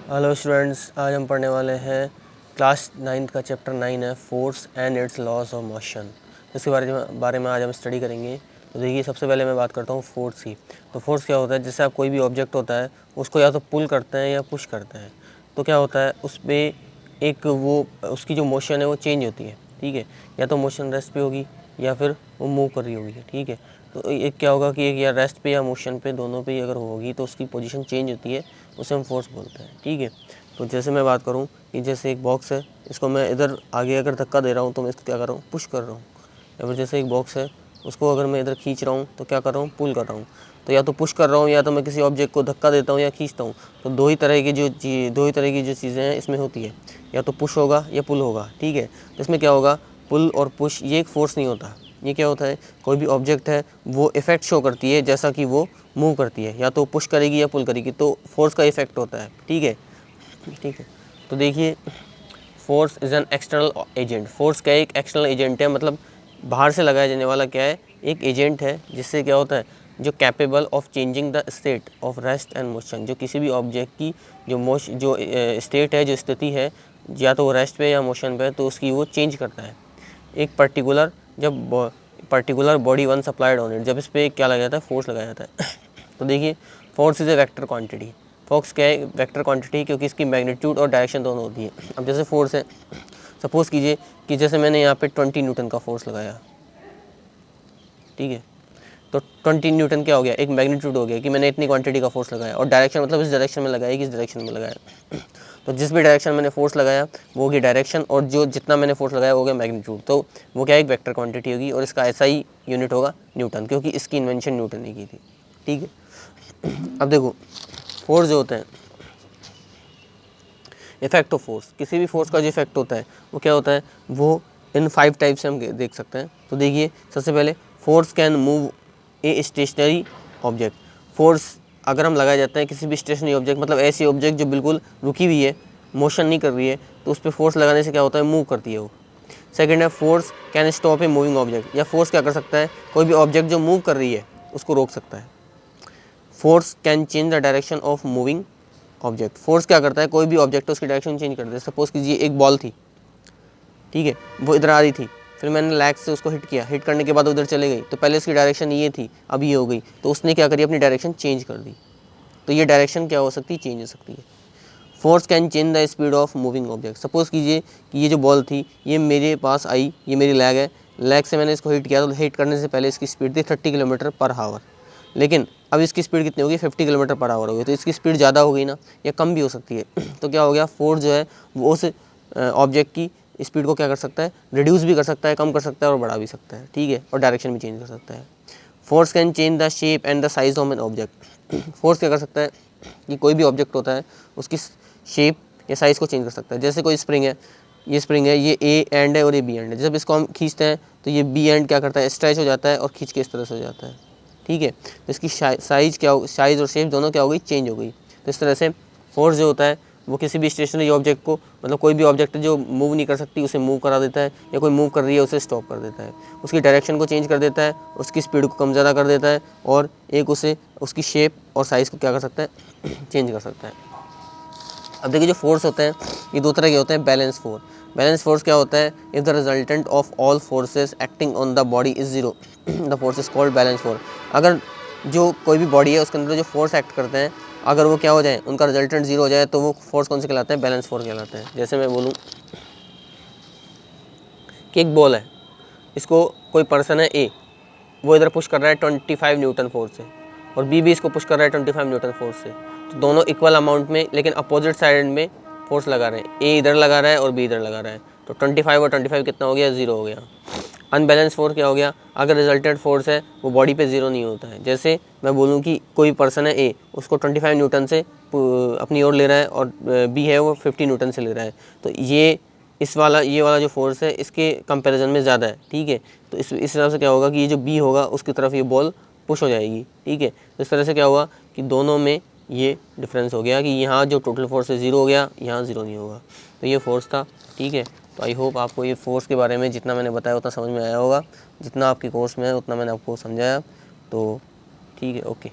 Hello students, आज हम पढ़ने वाले हैं क्लास 9th का चैप्टर 9 है force and its laws of motion. इसके बारे में आज हम स्टडी करेंगे। तो देखिए, सबसे पहले मैं बात करता हूँ फोर्स की। तो फोर्स क्या होता है? जैसे आप कोई भी ऑब्जेक्ट होता है उसको या तो पुल करते हैं या पुश करते हैं। तो क्या होता है उस पर एक वो उसकी जो मोशन है वो चेंज होती है, ठीक है। या तो मोशन रेस्ट पे होगी या फिर वो मूव कर रही होगी, ठीक है। तो एक क्या होगा कि एक या रेस्ट पे या मोशन पे, दोनों पे ही अगर होगी तो उसकी पोजीशन चेंज होती है, उसे हम फोर्स बोलते हैं, ठीक है। तो जैसे मैं बात करूँ कि जैसे एक बॉक्स है, इसको मैं इधर आगे अगर धक्का दे रहा हूँ तो मैं इसको क्या कर रहा हूँ, पुश कर रहा हूँ। या फिर जैसे एक बॉक्स है, उसको अगर मैं इधर खींच रहा हूँ तो क्या कर रहा हूँ, पुल कर रहा हूँ। तो या तो पुश कर रहा हूँ या तो मैं किसी ऑब्जेक्ट को धक्का देता हूँ या खींचता हूँ। तो दो ही तरह की जो चीज़ें हैं इसमें होती है, या तो पुश होगा या पुल होगा, ठीक है। तो इसमें क्या होगा, पुल और पुश ये एक फोर्स नहीं होता। ये क्या होता है, कोई भी ऑब्जेक्ट है वो इफ़ेक्ट शो करती है जैसा कि वो मूव करती है, या तो पुश करेगी या पुल करेगी, तो फोर्स का इफेक्ट होता है, ठीक है। ठीक है, तो देखिए, force is an external agent. Force क्या है, एक एक्सटर्नल एजेंट है, मतलब बाहर से लगाया जाने वाला क्या है, एक एजेंट है, जिससे क्या होता है, जो capable of changing the state of rest and motion. जो किसी भी ऑब्जेक्ट की जो स्टेट है, जो स्थिति है, या तो वो रेस्ट पे या मोशन पे है, तो उसकी वो चेंज करता है। एक particular body one supplied on it, जब इस पर क्या लगाया जाता है, फोर्स लगाया जाता है। तो देखिए, force is a vector quantity. Force क्या है, वेक्टर क्वांटिटी, क्योंकि इसकी मैग्नीट्यूड और डायरेक्शन दोनों होती है। अब जैसे फोर्स है, सपोज़ कीजिए कि जैसे मैंने यहाँ पे 20 न्यूटन का फोर्स लगाया, ठीक है। तो 20 न्यूटन क्या हो गया, एक मैग्नीट्यूड हो गया कि मैंने इतनी क्वांटिटी का फोर्स लगाया, और डायरेक्शन मतलब इस डायरेक्शन में लगाया, किस डायरेक्शन में लगाया। तो जिस भी डायरेक्शन मैंने फोर्स लगाया वो होगी डायरेक्शन, और जो जितना मैंने फोर्स लगाया वो हो गया मैग्नीट्यूड। तो वो क्या है, एक वेक्टर क्वांटिटी होगी, और इसका ऐसा ही यूनिट होगा न्यूटन, क्योंकि इसकी इन्वेंशन न्यूटन ने की थी, ठीक है। अब देखो, फोर्स जो होते हैं, इफेक्ट ऑफ फोर्स, किसी भी फोर्स का जो इफेक्ट होता है वो क्या होता है, वो इन 5 टाइप से हम देख सकते हैं। तो देखिए, सबसे पहले, force can move a stationary object. Force अगर हम लगाए जाते हैं किसी भी स्टेशनरी ऑब्जेक्ट, मतलब ऐसी ऑब्जेक्ट जो बिल्कुल रुकी हुई है, मोशन नहीं कर रही है, तो उस पर फोर्स लगाने से क्या होता है, मूव करती है वो। सेकेंड है, force can stop a moving object, या फोर्स क्या कर सकता है, कोई भी ऑब्जेक्ट जो मूव कर रही है उसको रोक सकता है। Force can change the direction of moving object, force क्या करता है, कोई भी ऑब्जेक्ट है उसकी डायरेक्शन चेंज कर देता है। सपोज कीजिए एक बॉल थी, ठीक है, वो इधर आ रही थी, फिर मैंने लैग से उसको हिट किया, हिट करने के बाद उधर चले गई, तो पहले उसकी डायरेक्शन ये थी, अब ये हो गई, तो उसने क्या करी, अपनी डायरेक्शन चेंज कर दी। तो ये डायरेक्शन क्या हो सकती है, चेंज हो सकती है। Force can change the speed of moving object. Suppose कीजिए कि ये जो बॉल थी ये मेरे पास आई, ये मेरी लैग है, लैग से मैंने इसको हिट किया, तो हिट करने से पहले इसकी स्पीड थी 30 किलोमीटर पर आवर, लेकिन अब इसकी स्पीड कितनी होगी, 50 किलोमीटर पर आवर हो गई। तो इसकी स्पीड ज़्यादा हो गई ना, या कम भी हो सकती है। तो क्या हो गया, फोर्स जो है वो उस ऑब्जेक्ट की स्पीड को क्या कर सकता है, रिड्यूस भी कर सकता है, कम कर सकता है और बढ़ा भी सकता है, ठीक है, और डायरेक्शन भी चेंज कर सकता है। Force can change the shape and the size of an object. Force क्या कर सकता है कि कोई भी ऑब्जेक्ट होता है उसकी शेप या साइज़ को चेंज कर सकता है। जैसे कोई स्प्रिंग है, ये स्प्रिंग है, ये ए एंड है और ये बी एंड है। जब इसको हम खींचते हैं तो ये बी एंड क्या करता है, स्ट्रेच हो जाता है और खींच के इस तरह से हो जाता है, ठीक है। तो इसकी साइज़ और शेप दोनों क्या हो गई, चेंज हो गई। तो इस तरह से फोर्स जो होता है वो किसी भी स्टेशनरी ऑब्जेक्ट को, मतलब कोई भी ऑब्जेक्ट जो मूव नहीं कर सकती उसे मूव करा देता है, या कोई मूव कर रही है उसे स्टॉप कर देता है, उसकी डायरेक्शन को चेंज कर देता है, उसकी स्पीड को कम ज़्यादा कर देता है, और एक उसे उसकी शेप और साइज़ को क्या कर सकता है, चेंज कर सकता है। अब देखिए, जो फोर्स होते हैं ये दो तरह के होते हैं। बैलेंस फोर्स क्या होता है, if the resultant of all forces acting on the body is zero, the force is called balance force. अगर जो कोई भी बॉडी है उसके अंदर जो फोर्स एक्ट करते हैं, अगर वो क्या हो जाए, उनका रिजल्टेंट जीरो हो जाए, तो वो फोर्स कौन से कहलाते हैं, बैलेंस फोर्स कहलाते हैं। जैसे मैं बोलूँ कि एक बॉल है, इसको कोई पर्सन है ए, वो इधर पुश कर रहा है 25 न्यूटन फोर्स से, और बी भी इसको पुश कर रहा है 25 न्यूटन फोर्स से। तो दोनों इक्वल अमाउंट में लेकिन अपोजिट साइड में फोर्स लगा रहे हैं, ए इधर लगा रहा है और बी इधर लगा रहा है। तो 25 और 25 कितना हो गया, जीरो हो गया। अनबैलेंस फोर्स क्या हो गया, अगर रिजल्टेंट फोर्स है वो बॉडी पे जीरो नहीं होता है। जैसे मैं बोलूँ कि कोई पर्सन है ए, उसको 25 न्यूटन से अपनी ओर ले रहा है, और बी है वो 50 न्यूटन से ले रहा है, तो ये वाला जो फोर्स है इसके कंपैरिजन में ज़्यादा है, ठीक है। तो इस हिसाब से क्या होगा कि ये जो बी होगा उसकी तरफ ये बॉल पुश हो जाएगी, ठीक है। तो इस तरह से क्या हुआ कि दोनों में ये डिफरेंस हो गया कि यहाँ जो टोटल फोर्स है ज़ीरो हो गया, यहाँ ज़ीरो नहीं होगा। तो ये फोर्स था, ठीक है। तो आई होप आपको ये फोर्स के बारे में जितना मैंने बताया उतना समझ में आया होगा, जितना आपकी कोर्स में है उतना मैंने आपको समझाया। तो ठीक है, ओके।